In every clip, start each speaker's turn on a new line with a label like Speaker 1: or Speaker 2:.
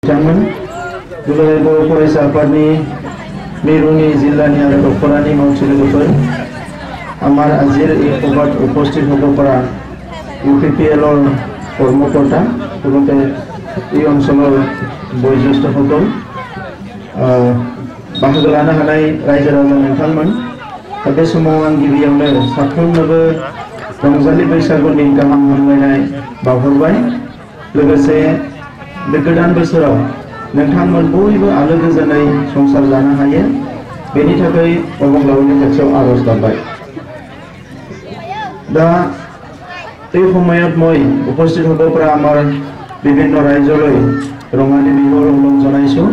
Speaker 1: बिथांमोन दुलाराय बर' फरायसा आफादनि मिरुनि जिल्लानि आरो दख'रानि मावथि लोगोफोर आमार आजिर इफबाद उपस्थित हकफोरा UPPL কর্মকর্তা লগতে এই অঞ্চলৰ বয়োজ্যেষ্ঠ সকল बाहागो लानो हानाय रायजो राजा नोंथांमोन बे समाव आं गिबियावनो साफ्रोमनोबो रंजालि बैसागुनि गाहाम हामलायनाय बावहरबाय लोगोसे बे गोदान बोसोराव नोंथांमोन बयबो आलो गोजोनै संसार जानो हायो बेनि थाखाय अबंलावरिनि खाथियाव आरज गाबबाय दा এই সময়ত মই উপস্থিত হ'ব পৰা আমাৰ বিভিন্ন ৰাজ্যলৈ ৰঙালী বিহুৰ অনুৰোধ জনাইছো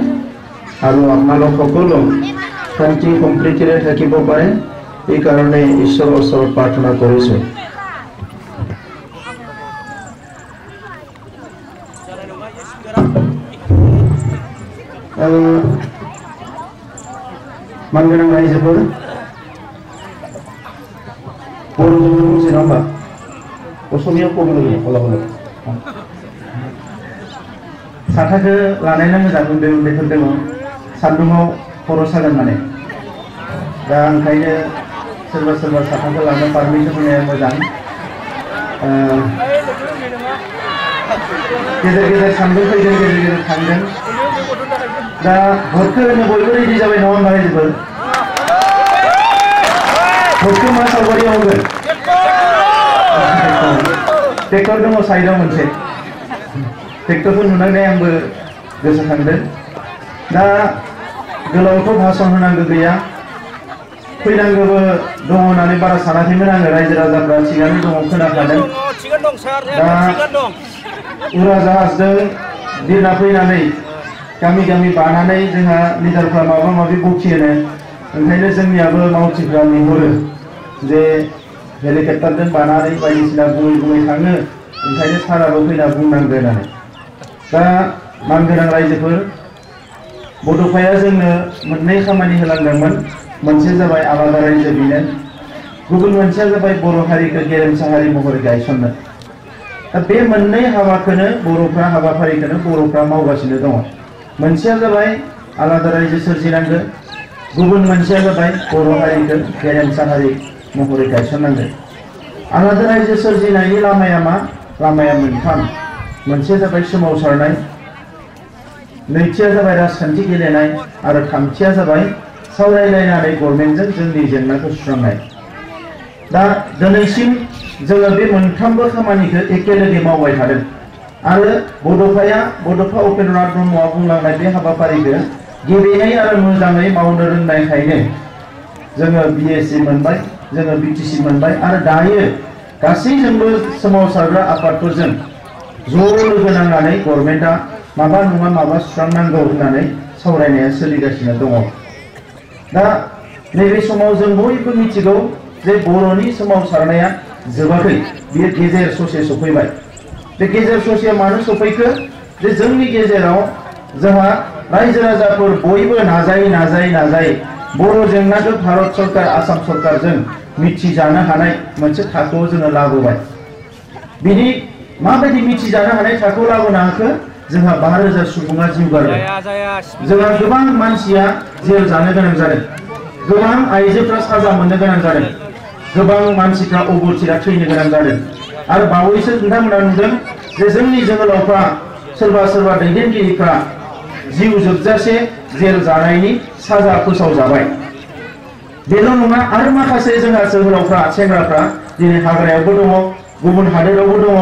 Speaker 1: আৰু আপোনালোক সকলো শান্তি সম্প্ৰীতিৰে থাকিব পাৰে এই কাৰণে ঈশ্বৰৰ ওচৰত প্ৰাৰ্থনা কৰিছো मानगोनां रायजोफोर बर'जों जेन'बा असमिया कबल अलग साथाखौ लानायना मोजां उन्दै उन्दैफोर दङ सान्दुङाव खर' सागोन माने दा ओंखायनो सोरबा सोरबा साथाखौ लानो पारमिसन होनाया मोजां गेजेर गेजेर सान्दुं फैगोन गेजेर गेजेर थांगोन दा भटखौ होनो बयबो रेडि जाबाय नङा होनबा रायजोफोर भटखौ मा सावगारियाव होगोन ट्रेक्टर दङ साइडआव मोनसे ट्रेक्टरखौ नुनानै आंबो गोसोखांदों दा गोलावथ' भाषण होनांगौ गैया फैनांगौबो दङ होननानै बारा सानाखैमोन आङो रायजो राजाफ्रा थिगानो दङ खोनाखादों दा उराजाहाजजों बिरना फैनानै गामि गामि बानानै जोंहा लिडारफ्रा माबा माबि बखियोनो ओंखायनो जोंनियाबो मावथिफ्रा लिंहरो जे हेलिकप्टारजों बानानै बायदिसिना बुङै बुङै थाङो ओंखायनो साराबो फैना बुंनांगोन होननानै दा मानगोनां रायजोफोर बड'फाया जोंनो मोननै खामानि होलांदोंमोन मोनसे जाबाय आलादा रायजो बिनो गुबुन मोनसेया जाबाय बर' हारिखौ गेरेमसा हारि महरै गायसननो दा बे मोननै हाबाखौनो बर'फ्रा हाबाफारिखौनो बर'फ्रा मावगासिनो दङ मोनसेया जाबाय आलादा रायजो सोरजिनांगौ गुबुन मोनसेया जाबाय बर' हारिखौ गेरेमसा हारि महरै गायसननांगौ आलादा रायजो सोरजिनायनि लामाया मा लामाया मोनथाम मोनसेया जाबाय सोमावसारनाय नैथिया जाबाय राजखान्थि गेलेनाय आरो थामथिया जाबाय सावरायलायनानै गभर्नमेन्टजों जोंनि जेंनाखौ सुस्रांनाय दा दिनैसिम जोङो बे मोनथामबो खामानिखौ एखेलगे मावबाय थादों आरो बड'फा उपेन्द्रनाथ ब्रह्मआ बुंलांनाय बे हाबाफारिखौ गेबेङै आरो मोजाङै मावनो रोंनायखायनो जोङो BSc मोनबाय जोङो BTC मोनबाय आरो दायो गासैजोंबो सोमावसारग्रा आफादफोरजों ज' लोगो नांनानै गभर्नमेन्टआ माबा नङा माबा सुस्रांनांगौ होननानै सावरायनाया सोलिगासिनो दङ दा नैबे समाव जों बयबो मिथिगौ जे बर'नि सोमावसारनाया जोबाखै बेयो गेजेर ससे सफैबाय बे गेजेर ससेया मानो सफैखो जे जोंनि गेजेराव जोंहा रायजो राजाफोर बयबो नाजायै बर' जेंनाखौ भारत सरकार आसाम सरकारजों मिथिजानो हानाय मोनसे थाखोआव जोङो लाबोबाय बिनि माबायदि मिथिजानो हानाय थाखोआव लाबोनो हाखो जोंहा 5000 सुबुङा जिउ गारबाय जोंहा गोबां मानसिया जेल जानो गोनां जादों गोबां आइजोफ्रा साजा मोननो गोनां जादों गोबां मानसिफ्रा अबथिरा थैनो गोनां जादों आरो बावैसो नोंथांमोना नुदों जे जोंनि जोहोलावफ्रा सोरबा दैदेनगिरिफ्रा जिउ जोबजासे जेल जानायनि साजा फोसावजाबाय बेल' नङा आरो माखासे जोंहा जोहोलावफ्रा सेंग्राफ्रा दिनै हाग्रायावबो दङ गुबुन हादोरावबो दङ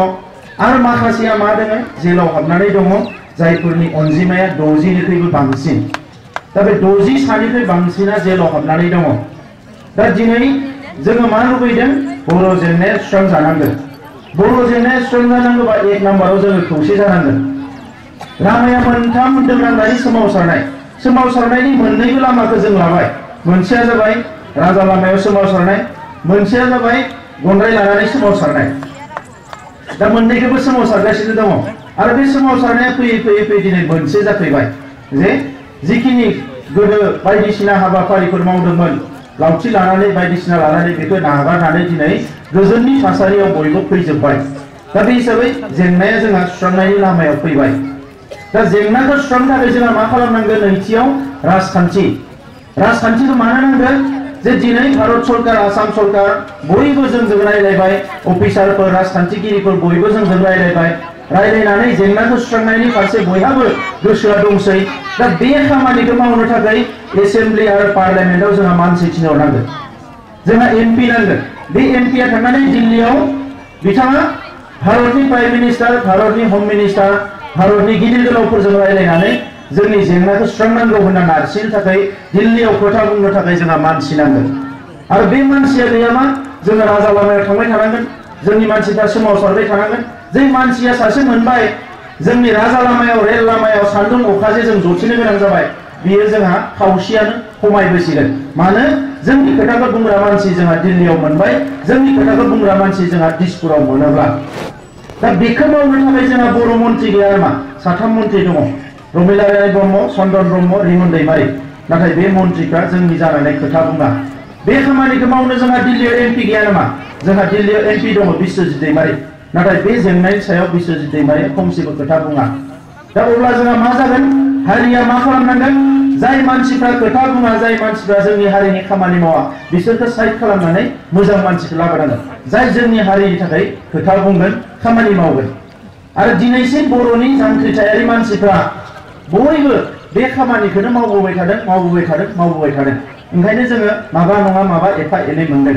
Speaker 1: आरो माखासेया मा दङ जेलाव हाबनानै दङ जायफोरनि अनजिमाया 60निख्रुइबो बांसिन दा बे 60 सानिख्रुइ बांसिना जेलाव हाबनानै दङ दा दिनै जोङो मा लुबैदों बर' जेंनाया सुस्रांजानांगोन बर' जेंनाया सुस्रांजानांगौबा 1 नाम्बाराव जोङो खौसे जानांगोन लामाया मोनथाम दोननांनायनि सोमावसारनायनि मोननैबो लामाखौ जों लाबाय मोनसेया जाबाय राजा लामायाव सोमावसारनाय मोनसेया जाबाय गनद्राय लानानै सोमावसारनाय दा मोननैखौबो सोमावसारगासिनो दङ आरो बे सोमावसारनाया फैयै दिनै मोनसे जाफैबाय जे जिखिनि गोदो बायदिसिना हाबाफारिफोर मावदोंमोन लावथि लानानै बायदिसिना लानानै बेखौ नागारनानै दिनै गोजोननि थासारियाव बयबो फैजोबबाय दा बे हिसाबै जेंनाया जोंहा सुस्रांनायनि लामायाव फैबाय दा जेंनाखौ सुस्रांनो थाखाय जोंहा मा खालामनांगोन नैथियाव राजखान्थिखौ मानो नांगोन जे दिनै भारत सरकार आसाम सरकार बयबो जोंजों रायलायबाय अफिसारफोर राजखान्थिगिरिफोर बयबो जोंजों रायलायनानै जेंनाखौ सुस्रांनायनि फारसे बयहाबो गोसोआ दंसै दा बे खामानिखौ मावनो थाखाय एसेम्बलि आरो पार्लियामेन्टआव जोंहा मानसि थिनहरनांगोन जोंहा एमपि नांगोन बे एमपिआ थांनानै दिल्लीयाव बिथाङा भारतनि प्राइम मिनिस्टार भारतनि होम मिनिस्टार भारतनि गिदिर गोलावफोरजों रायलायनानै जोंनि जेंनाखौ सुस्रांनांगौ होनना नारसिनो थाखाय दिल्लीयाव खोथा बुंनो थाखाय जोंहा मानसि नांगोन आरो बे मानसिया गैयाबा जोङो राजा लामायाव थांबाय थानांगोन जोंनि मानसिफ्रा सोमावसारबाय थानांगोन जै मानसिया सासे मोनबाय जोंनि राजा लामायाव रेल लामायाव सान्दुं अखाजों जों जथिनो गोनां जाबाय बियो जोंहा खावसेयानो खमायबोसिगोन मानो जोंनि खोथाखौ बुंग्रा मानसि जोंहा दिल्लीयाव मोनबाय जोंनि खोथाखौ बुंग्रा मानसि जोंहा दिसपुराव मोनोब्ला दा बेखौ मावनो थाखाय जोंहा बर' मन्त्रि गैया नामा साथाम मन्त्रि दङ रमिलाराय ब्रह्म चन्दन ब्रह्म रिमन दैमारि नाथाय बे मन्थ्रिफ्रा जोंनि जानायनाय खोथा बुङा बे खामानिखौ मावनो जोंहा दिल्लीयाव एमपि गैया नामा जोंहा दिल्लीयाव एमपि दङ बिश्वजित दैमारि नाथाय बे जेंनानि सायाव बिश्वजित दैमारिया फंसेबो खोथा बुङा दा अब्ला जोंहा मा जागोन हारिया मा खालामनांगोन जाय मानसिफ्रा खोथा बुङा जाय मानसिफ्रा जोंनि हारिनि खामानि मावा बिसोरखौ साइड खालामनानै मोजां मानसिखौ लाबोनांगोन जाय जोंनि हारिनि थाखाय खोथा बुंगोन खामानि मावगोन आरो दिनैसिम बर'नि जांख्रिथायारि मानसिफ्रा बयबो बे खामानिखौनो मावबोबाय थादों ओंखायनो जोङो माबा नङा माबा एफा एनै मोनदों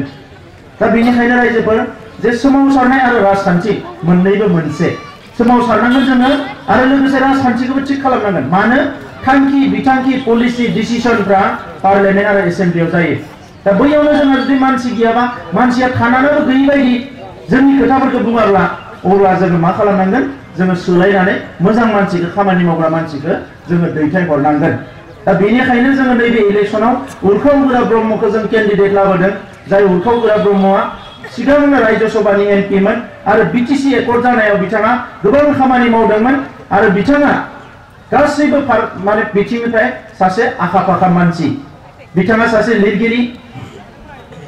Speaker 1: दा बेनिखायनो रायजोफोर जे सोमावसारनाय आरो राजखान्थि मोननैबो मोनसे सोमावसारनांगोन जोङो आरो लोगोसे राजखान्थिखौबो थिग खालामनांगोन मानो थांखि बिथांखि पलिसि डिसिसनफ्रा पार्लियामेन्ट आरो एसेम्बलियाव जायो दा बैयावनो जोंहा जुदि मानसि गैयाबा मानसिया थानानैबो गैयै बायदि जोंनि खोथाफोरखौ बुङाब्ला अब्ला जोङो मा खालामनांगोन जोङो सोलायनानै मोजां मानसिखौ खामानि मावग्रा मानसिखौ जोङो दैथायहरनांगोन दा बेनिखायनो जोङो नैबे इलेक्सनाव उर्खाव गोरा ब्रह्मखौ जों केन्डिडेट लाबोदों जाय उर्खाव गोरा ब्रह्मआ सिगांनो राज्य सभानि एमपिमोन आरो बिटिसि एकर्ड जानायाव बिथाङा गोबां खामानि मावदोंमोन आरो बिथाङा गासैबो माने बिथिंनिफ्राय सासे आखा फाखा मानसि बिथाङा सासे लिरगिरि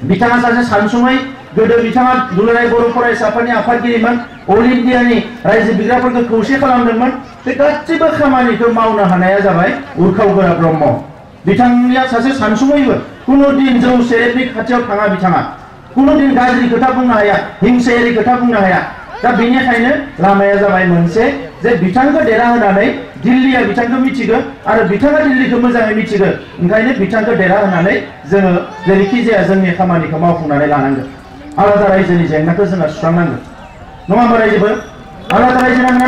Speaker 1: बिथाङा सासे सानसुमै गोदो बिथाङा दुलाराय बर' फरायसा आफादनि आफादगिरिमोन अल इन्डियानि रायजो बिग्राफोरखौ खौसे खालामदोंमोन बे गासैबो खामानिखौ मावनो हानाया जाबाय उर्खाव गोरा ब्रह्म बिथांनिया सासे सानसुमैबो कुनु दिन जौ सेरेबनि खाथियाव थाङा बिथाङा कुनु दिन गाज्रि खोथा बुंनो हाया हिंसायारि खोथा बुंनो हाया दा बेनिखायनो लामाया जाबाय मोनसे जे बिथांखौ देरहाहोनानै दिल्लीया बिथांखौ मिथिगौ आरो बिथाङा दिल्लीखौ मोजाङै मिथिगौ ओंखायनो बिथांखौ देरहाहोनानै जोङो जेरैखि जाया जोंनि खामानिखौ मावफुंनानै लानांगोन आलादा रायजोनि जेंनाखौ जोङो सुस्रांनांगोन नङा होमबा रायजोफोर आलादा रायजो नांगौ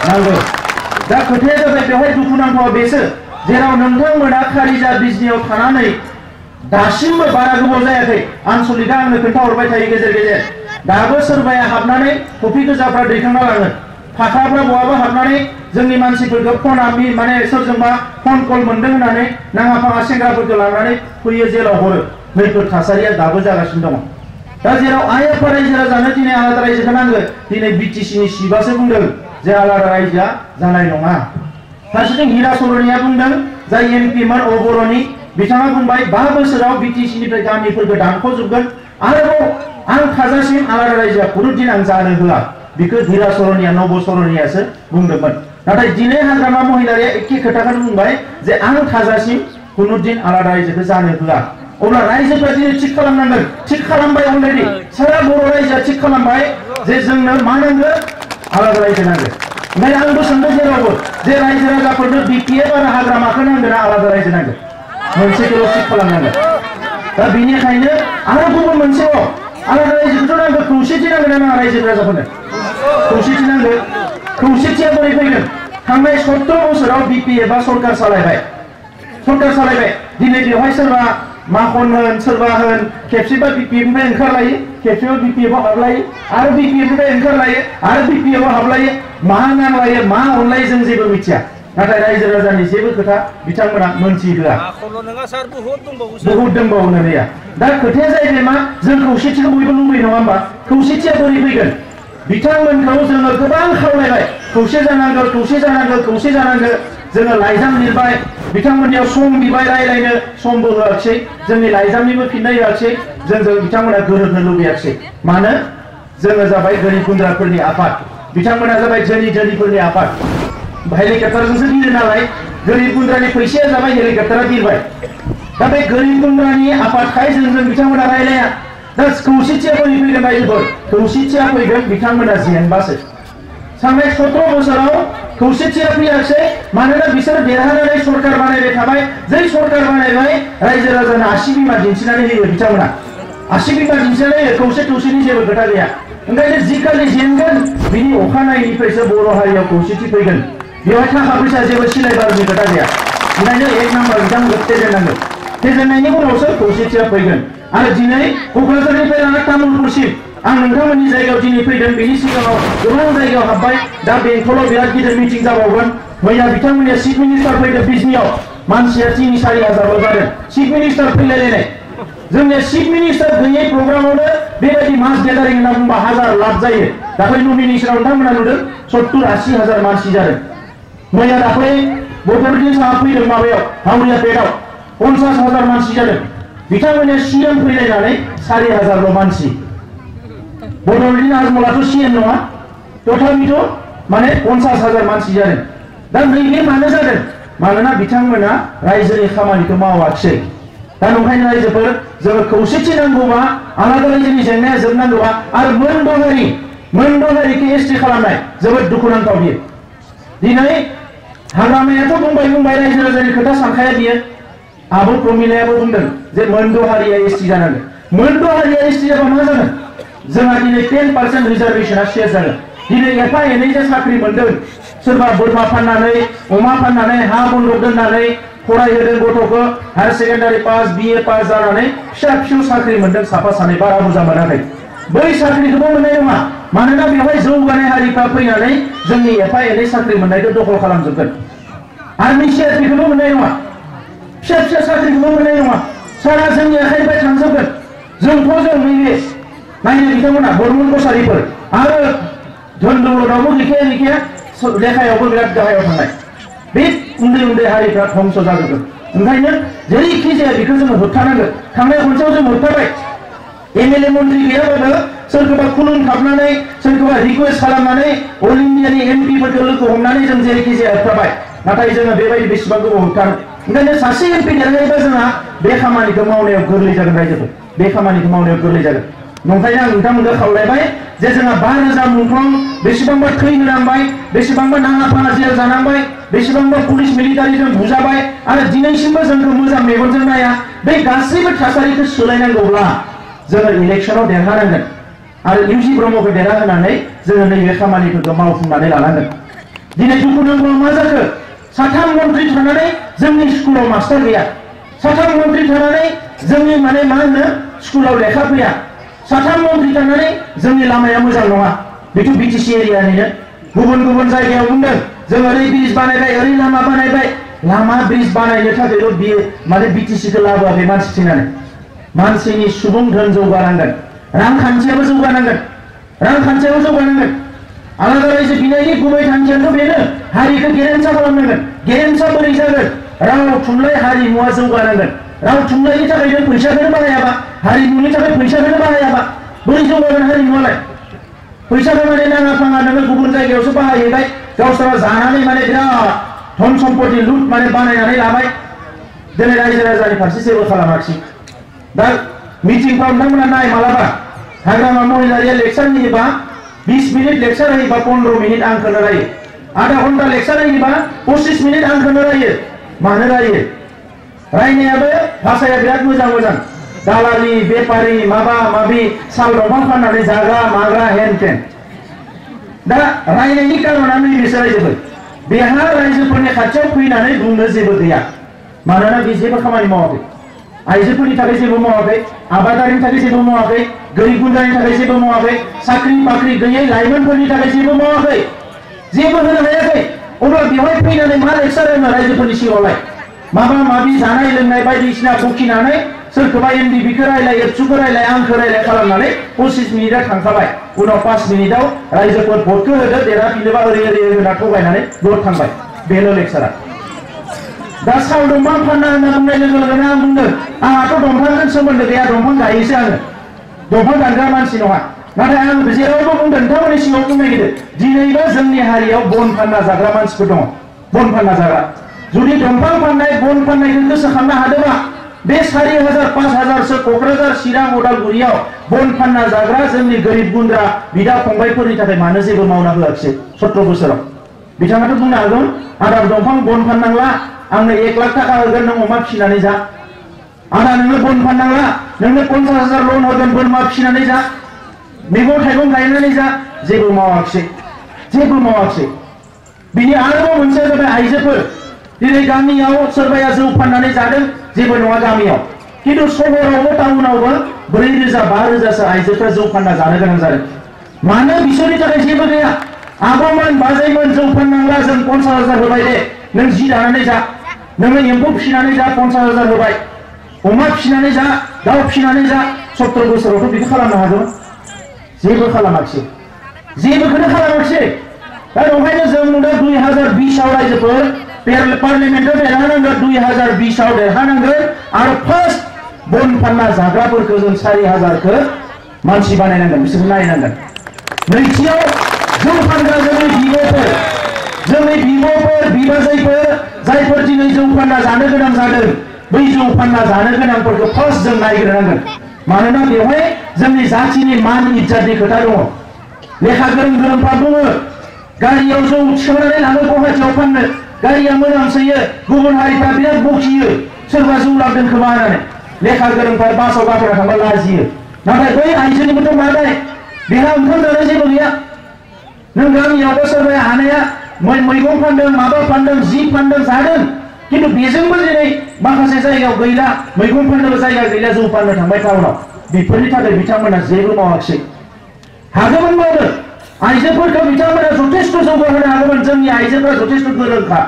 Speaker 1: नांगौ दा खोथाया जाबाय बेवहाय दुखुनांथावा बेसो जेराव नोंथांमोना खारिजा बिजनियाव थानानै दासिमबो बारा गोबाव जायाखै आनसलिकआ आंनो खोन्थाहरबाय थायो गेजेर गेजेर दाबो सोरबाया हाबनानै कफि गोजाफ्रा दैखांना लाङो फाखाफ्रा बहाबा हाबनानै जोंनि मानसिफोरखौ फन माने सोरजोंबा फन कल मोन्दों होननानै नाङा फाङा सेंग्राफोरखौ लानानै फैयो जेलाव हरो नैफोर थासारिया दाबो जागासिनो दङ दा जेराव आइ आफा रायजो राजानो दिनै आलादा रायजोखौ नांगौ दिनै बिटिसिनि सिबासो बुंदों जे आलादा रायजोआ जानाय नङा फारसेथिं हिरा सर'निया बुंदों जाय एमपिमोन अबर'नि बिथाङा बुंबाय 5 बोसोराव बिटिसिनिफ्राय गामिफोरखौ दानख'जोबगोन आरोबाव आं थाजासिम आलादा रायजोआ खुनुदिन आं जानो होआ बेखौ हिरा सर'निया नब सर'नियासो बुंदोंमोन नाथाय दिनै हाग्रामा महिलारिया एखे खोथाखौनो बुंबाय जे आं थाजासिम खुनुदिन आलादा रायजोखौ जानो होआ अब्ला रायजोफ्रा दिनै थिग खालामनांगोन थिग खालामबाय अलरेडि सारा बर' रायजोआ थिग खालामबाय जे जोंनो मा नांगौ आलादा रायजो नांगौ ओंखायनो आंबो सोंदों जेरावबो जे रायजो राजाफोरनो बिपिएफ आरो हाग्रामाखौ नांगोन आलादा रायजो नांगोन मोनसेखौल' थिग खालामनांगोन दा बेनिखायनो आरो गुबुन मोनसेबाव आलादा रायजोखौथ' नांगौ खौसेथि नांगोन ना रायजो राजाफोरनो खौसेथि नांगौ खौसेथिया बोरै फैगोन थांनाय 17 बोसोराव बिपिएफआ सरकार सालायबाय दिनै बेवहाय सोरबा माखन होन सोरबा होन खेबसेबा बिपिएफनिफ्राय ओंखारलायो खेबसेबा बिपिएफआव हाबलायो आरो बिपिएफनिफ्राय ओंखारलायो आरो बिपिएफआव हाबलायो मा नांलायो मा अनलायो जों जेबो मिथिया नाथाय रायजो राजानि जेबो खोथा बिथांमोना मोनथिहोआ बहुद दंबावो नैया दा खोथाया जाहैबाय मा जों खौसेथिखौ बयबो लुबैयो नङा होमबा खौसेथिया बोरै फैगोन बिथांमोनखौ जोङो गोबां खावलायबाय खौसे जानांगौ जोङो लाइजाम लिरबाय बिथांमोननियाव सम बिबाय रायलायनो समबो होआखिसै जोंनि लाइजामनिबो फिननाय होआखिसै जोंजों बिथांमोना गोरोबनो लुबैयाखिसै मानो जोङो जाबाय गोरिब गुन्द्राफोरनि आफाद बिथांमोना जाबाय धोनिफोरनि आफाद हेलिकप्टारजोंसो बिरो नालाय गोरिब गुन्द्रानि फैसाया जाबाय हेलिकप्टारा बिरबाय दा बे गोरिब गुन्द्रानि आफादखाय जों बिथांमोना रायलाया दा खौसेथिया बोरै फैगोन रायजोफोर खौसेथिया फैगोन बिथांमोना जेनबासो थांनाय 17 बोसोराव खौसेथिया फैयाखै मानोना बिसोर देरहानानै सरकार बानायबाय थाबाय जै सरकार बानायबाय रायजो राजानो आसि बिमा दिन्थिनानै होयो बिथांमोना आसि बिमा दिन्थिनानै खौसेथिनि जेबो खोथा गैया ओंखायनो जिखालि जेनगोन बिनि अखानायैनिफ्रायसो बर' हारियाव खौसेथि फैगोन बेवहाय थाखा फैसा जेबो सिलायबारनि खोथा गैया ओंखायनो 1 नाम्बार बिथांमोनखौ फेजेननांगोन फेजेननायनि उनावसो खौसेथिया फैगोन आरो दिनै क'क्राझारनिफ्राय लाना तामुलपुरसिम आं नोंथांमोननि जायगायाव दिनै फैदों बेनि सिगाङाव गोबां जायगायाव हाबबाय दा बेंटलाव बिराद गिदिर मिटिं जाबावगोन मैया बिथांमोननि चिफ मिनिस्टार फैदों बिजनियाव मानसिया 3-4 हाजारल' जादों चिफ मिनिस्टार फैलायलायनाय जोंनि चिफ मिनिस्टार गैयै प्रग्रामावनो बेबायदि मास गेदारिं होनना बुंबा 1000 लाख जायो दाख्लै नमिनेसनाव नोंथांमोना नुदों 70-80 हाजार मानसि जादों मैया दाख्लै बदरुद्दिन साहा फैदों माबायाव हावरिया पेटआव 50 हाजार मानसि जादों बिथांमोननि सीएम फैलायनानै 4 हाजारल' मानसि बदरुद्दिन आजमलाथ' सीएम नङा तथापिथ' माने 50 हाजार मानसि जादों दा नैबे मानो जादों मानोना बिथांमोना रायजोनि खामानिखौ मावाखिसै दा नंखायनो रायजोफोर जोङो खौसेथि नांगौबा आलादा रायजोनि जेंनाया जोबनांगौबा आरो मोनद' हारिखौ एसटि खालामनाय जोबोद दुखुनांथाव बियो दिनै हाग्रामायाथ' बुंबाय रायजो राजानि खोथा सानखाया बियो आब' प्रमिलायाबो बुंदों जे मोनद' हारिया एसटि जानांगोन मोनद' हारिया एसटि जाबा मा जागोन जोंहा दिनै 10% रिजार्भेशना शेयर जागोन दिनै एफा एनै जे साख्रि मोनदों सोरबा बोरमा फाननानै अमा फाननानै हा बन्दक दोननानै फरायहोदों गथ'खौ higher secondary pass BA pass जानानै फिसा साख्रि मोनदों साफा सानै बारा बुरजा मोनाखै बै साख्रिखौबो मोननाय नङा मानोना बेवहाय जौगानाय हारिफ्रा फैनानै जोंनि एफा एनै साख्रि मोननायखौ दखल खालामजोबगोन आर्मि CRP-खौबो मोननाय नङा फिसा साख्रिखौबो मोननाय नङा सारा जोंनि आखाइनिफ्राय थांजोबगोन जों नैबे नायनो बिथांमोना बर्मन कसारिफोर आरो धनदौलतआवबो गैखाया लेखायावबो बिराद गाहायाव थांनाय बे उन्दै हारिफ्रा धंस जाजोबगोन ओंखायनो जेरैखि जाया बेखौ जोङो होबथानांगोन थांनाय खनसेयाव जों होबथाबाय MLA मन्त्रि गैयाबाबो सोरखौबा खुलुमखाबनानै सोरखौबा रिक्वेस्ट खालामनानै अल इन्डियानि MP-फोरखौ लोगो हमनानै जों जेरैखि जाया होबथाबाय नाथाय जोङो बेबायदि बेसेबां गोबाव होबथानो ओंखायनो सासे MP देरहायोबा जोंहा बे खामानिखौ मावनायाव गोरलै जागोन रायजोफोर बे खामानिखौ मावनायाव गोरलै जागोन नंखायनो आं नोंथांमोनखौ खावलायबाय जे जोंहा 5000 मुंख्लं बेसेबांबा थैहोनांबाय बेसेबांबा नाङा फाङा जेल जानांबाय बेसेबांबा पुलिस मिलिटारिजों बुजाबाय आरो दिनैसिमबो जोंखौ मोजां मेगनजों नाया बे गासैबो थासारिखौ सोलायनांगौब्ला जोङो इलेक्सनाव देरहानांगोन आरो UG ब्रह्मखौ देरहाहोनानै जोङो नैबे खामानिफोरखौ मावफुंनानै लानांगोन दिनै दुखु नांगौआ मा जाखो 3 मन्त्रि थानानै जोंनि स्कुलाव मास्टार गैया 3 मन्त्रि थानानै जोंनि माने मा होनो स्कुलाव लेखा फैया 3 मन्त्रि थानानै जोंनि लामाया मोजां नङा बेथ' BTC एरियानिनो गुबुन जायगायाव बुंदों जों ओरै ब्रिज बानायबाय ओरै लामा बानायबाय लामा ब्रिज बानायनो थाखायल' बियो माने BTC-खौ लाबोआखै मानसि थैनानै मानसिनि सुबुं धोन जौगानांगोन रांखान्थियाबो जौगानांगोन आलादा रायजो बिनायनि गुबै थांखियानो बेनो हारिखौ गेरेमसा खालामनांगोन गेरेमसा बोरै जागोन राव थुनलाइ हारिमुवा जौगानांगोन राव थुनलाइनि थाखाय जों फैसाखौनो बाहायाबा हारिमुनि थाखाय फैसाखौनो बाहायाबा बोरै जौगागोन हारिमुवालाय फैसाखौ माने नाङा फाङा नोङो गुबुन जायगायावसो बाहायहैबाय गावसोरा जानानै माने बिराद धन सम्पति लुट माने बानायनानै लाबाय दिनै रायजो राजानि फारसे जेबो खालामाखिसै दा मिटिंफ्राव नोंथांमोना नाय मालाबा हाग्रामा महिलारिया लेक्सार होयोबा 20 मिनिट लेक्सार होयोबा 15 मिनिट आं खोनो रायो आधा घन्टा लेक्सार होयोबा 25 मिनिट आं खोनो रायो मानो रायो रायनायाबो भाषाया बिराद मोजां दालालि बेपारि माबा माबि साल दंफां फाननानै जाग्रा माग्रा हेन टेन दा रायनायनि कारना नैबेसो रायजोफोर बेहा रायजोफोरनि खाथियाव फैनानै बुंनो जेबो गैया मानोना बे जेबो खामानि मावाखै आइजोफोरनि थाखाय जेबो मावाखै आबादारिनि थाखाय जेबो मावाखै गोरिब गुन्द्रानि थाखाय जेबो मावाखै साख्रि बाख्रि गैयै लाइमोनफोरनि थाखाय जेबो मावाखै जेबो होनो हायाखै अब्ला बेवहाय फैनानै मा लेक्सार होनो रायजोफोरनि सिगाङावलाय माबा माबि जानाय लोंनाय बायदिसिना बखिनानै सोरखौबा MDB-खौ रायलाय एबसुखौ रायलाय आंखौ रायलाय खालामनानै 25 मिनिटआ थांखाबाय उनाव 5 मिनिटआव रायजोफोर भटखौ होदो देरहाफिनोबा ओरै होना थगायनानै भट थांबाय बेल' लेक्सारा दा साल दंफां फानना होनना बुंनाय लोगो लोगोनो आं बुंदों आंहाथ' दंफांजों सोमोन्दो गैया दंफां गायोसो आङो दंफां दानग्रा मानसि नङा नाथाय आं जेरावबो बुंदों नोंथांमोननि सिगाङाव बुंनो नागिरदों दिनैबो जोंनि हारियाव बन फानना जाग्रा मानसिफोर दङ बन फानना जाग्रा जुदि दंफां फाननाय बन फाननायखौ गोसोखांनो हादोंबा बे 4000 5000सो क'क्राझार चिरां उदालगुरियाव बन फानना जाग्रा जोंनि गोरिब गुन्द्रा बिदा फंबायफोरनि थाखाय मानो जेबो मावना होआखिसै 17 बोसोराव बिथाङाथ' बुंनो हागोन आदा दंफां बन फाननांला आंनो 1 लाख थाखा होगोन नों अमा फिसिनानै जा आदा नोंनो बन फाननांला नोंनो 50,000 लन होगोन बोरमा फिसिनानै जा मैगं थाइगं गायनानै जा जेबो मावाखिसै बिनि आरोबाव मोनसे जाबाय आइजोफोर दिनै गामियाव सोरबाया जौ फाननानै जादों जेबो नङा गामियाव किन्तु सहरावबो टाउनावबो 4000 5000सो आइजोफ्रा जौ फानना जानो गोनां जादों मानो बिसोरनि थाखाय जेबो गैया आबौमोन बाजैमोन जौ फाननांला जों 50,000 होबाय दे नों जि दानानै जा नोङो एम्फौ फिसिनानै जा 50,000 होबाय अमा फिसिनानै जा दाउ फिसिनानै जा 17 बोसोरावथ' बिदि खालामनो हागौ जेबो खालामाखिसै जेबोखौनो खालामाखिसै दा ओंखायनो जों नुदों 2020 आव रायजोफोर पार्लियामेन्टआव देरहानांगोन 2020 आव देरहानांगोन आरो फार्स्ट बन फानना जाग्राफोरखौ जों 4000खौ मानसि बानायनांगोन बिसोरखौ नायनांगोन नैथियाव जौ फानग्रा जोंनि बिब'फोर बिबाजैफोर जायफोर दिनै जौ फानना जानो गोनां जादों बै जौ फानना जानो गोनांफोरखौ फार्स्ट जों नायग्रोनांगोन मानोना बेवहाय जोंनि जातिनि मान इज्जतनि खोथा दङ लेखा गोरोंफ्रा बुङो गारियाव जौ थिखांनानै लाङो गुवाहाटियाव फाननो गारिया मोनामसोयो गुबुन हारिफ्रा बिराद बखियो सोरबा जौ लाबोदों खोमा होननानै लेखा गोरोंफ्रा बासाव गाखोना थांबा लाजियो नाथाय बै आइजोनिबोथ' मा दाय बेहा ओंखाम जानो जेबो गैया नों गामियावबो सोरबाया हानाया मैगं फानदों माबा फानदों जि फानदों जादों किन्तु बेजोंबो दिनै माखासे जायगायाव गैला मैगं फाननोबो जायगा गैला जौ फाननो थांबाय टाउनाव बेफोरनि थाखाय बिथांमोना जेबो मावाखिसै हागौमोन मावनो आइजोफोरखौ बिथांमोना जथेस्थ' जौगाहोनो हागौमोन जोंनि आइजोफोरा जथेस्थ' गोरोंखा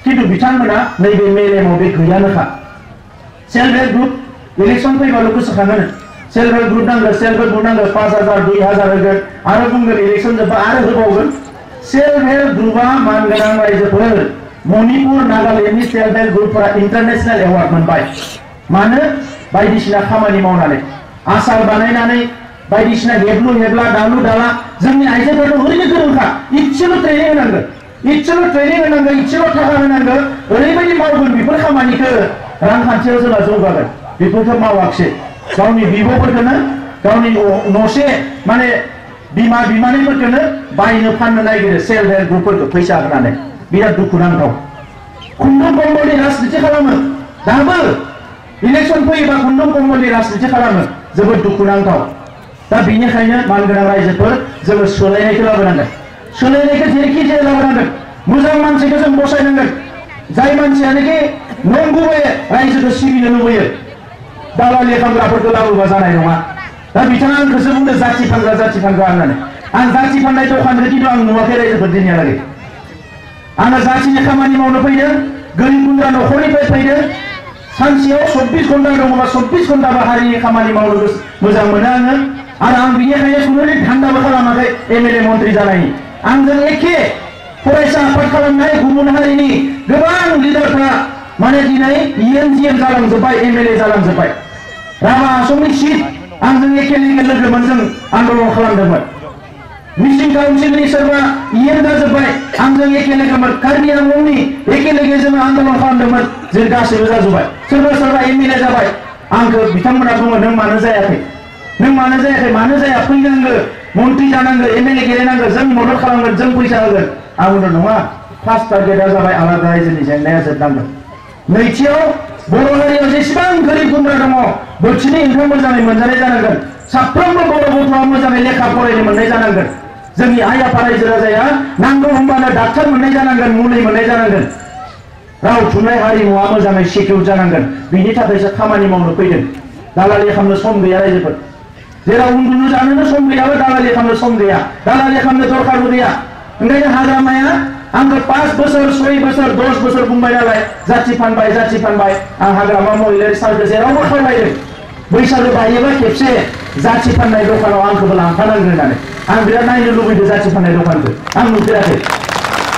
Speaker 1: किन्तु बिथांमोना नैबे मेलेमाव बे गैयानोखा सेल्फ हेल्प ग्रुप इलेक्सन फैबाल' गोसोखाङो सेल्फ हेल्प ग्रुप नांगौ 5000 2000 होगोन आरो बुंगोन इलेक्सन जोब्बा आरो होबावगोन सेल्फ हेल्प ग्रुपआ मानगोनां रायजोफोर मणिपुर नागालेण्डनि सेल्फ हेल्प ग्रुपफोरा इन्टारनेशनेल एवार्ड मोनबाय मानो बायदिसिना खामानि मावनानै आसार बानायनानै बायदिसिना हेबलु हेबला दालु दाला जोंनि आइजोफोरखौ ओरैनो गोरोंखा इसेल' ट्रेनिं होनांगौ इसेल' थाखा होनांगौ ओरैबायदि मावगोन बेफोर खामानिखौ रांखान्थियाव जोंहा जौगागोन बेफोरखौ मावाखिसै गावनि बिब'फोरखौनो गावनि न'से माने बिमा बिमानैफोरखौनो बायनो फाननो नागिरो सेल्फ हेल्प ग्रुपफोरखौ फैसा होनानै बिराद दुखुनांथाव खुन्दुं कम्बलनि राजनिति खालामो दाबो इलेक्सन फैयोबा खुन्दुं कम्बलनि राजनिति खालामो जोबोद दुखुनांथाव दा बेनिखायनो मानगोनां रायजोफोर जोङो सोलायनायखौ लाबोनांगोन सोलायनायखौ जेरैखि जाया लाबोनांगोन मोजां मानसिखौ जों बसायनांगोन जाय मानसियानोखि नंगुबै रायजोखौ सिबिनो लुबैयो दालालि खालामग्राफोरखौ लाबोबा जानाय नङा दा बिथाङा आंखौसो बुंदों जाथि फानग्रा होननानै आं जाथि फाननाय दखानखौ खिन्थु आं नुवाखै रायजोफोर दिनैहालागै आङो जाथिनि खामानि मावनो फैदों गोरिब गुन्द्रा न'खरनिफ्राय फैदों सानसेयाव 24 घन्टा दङबा 24 घन्टाबो हारिनि खामानि मावनो मोजां मोनो आङो आरो आं बिनिखायनो खुनुरुखुम धान्दाबो खालामाखै एमएलए मन्त्रि जानायनि आंजों एखे फरायसा आफाद खालामनाय गुबुन हारिनि गोबां लिडारफ्रा माने दिनै ENGM जालांजोब्बाय एमएलए जालांजोब्बाय राभा आश्रमनि सिट आंजों एखे लोगोमोन जों आन्दलन खालामदोंमोन मिसिं काउन्सिलनि सोरबा EN जाजोब्बाय आंजों एखे लोगोमोन कार्बि आंलंनि एखे लोगो जों आन्दलन खालामदोंमोन जों गासैबो जाजोब्बाय सोरबा एमएलए जाबाय आंखौ बिथांमोना बुङो नों मानो जायाखै मानो जाया फैनांगौ मन्त्रि जानांगौ एमएलए गेलेनांगौ जों मदद खालामगोन जों फैसा होगोन आं बुंदों नङा फार्स्ट टार्गेटआ जाबाय आलादा रायजोनि जेंनाया जोबनांगोन नैथियाव बर' हारियाव जेसेबां गोरिब गुन्द्रा दङ बोथिनै ओंखाम मोजाङै मोनजानाय जानांगोन साफ्रोमबो बर' गथ'आ मोजाङै लेखा फरायनो मोननाय जानांगोन जोंनि आइ आफा रायजो राजाया नांगौ होनबानो डाक्टार मोननाय जानांगोन मुलि मोननाय जानांगोन राव थुनलाइ हारिमुआ मोजाङै सिकिउर जानांगोन बिनि थाखायसो खामानि मावनो फैदों दालालि खालामनो सम गैया रायजोफोर जेराव उन्दुनो जानोनो सम गैयाबो दालालि खालामनो सम गैया दालालि खालामनो दरखारबो गैया ओंखायनो हाग्रामाया आंखौ 5 बोसोर 6 बोसोर 10 बोसोर बुंबाय नालाय जाथि फानबाय आं हाग्रामा महिलारि सारखौ जेरावबो खावलायदों बैसागु बायोबा खेबसे जाथि फाननाय दखानाव आंखौबो लांफानांगोन होननानै आं बिराद नायनो लुबैदों जाथि फाननाय दखानखौ आं नुफेराखै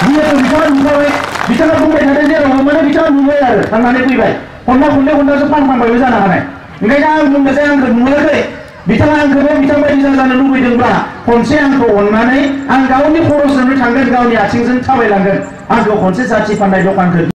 Speaker 1: जिहेतु बिथाङा नुखाबाय बिथाङा बुंबाय थादों जेरावबो माने बिथाङा नुबाय आरो थांनानै फैबाय खनथामसो फानबायबो जानो हानाय ओंखायनो आं बुंदों जे आंखौ नुवाखै बिथाङा आंखौबो बिथांबायदि जानो लुबैदोंब्ला खनसे आंखौ अननानै आं गावनि खरसजोंनो थांगोन गावनि आथिंजों थाबायलांगोन आंखौ खनसे जाथि फाननाय दखानखौ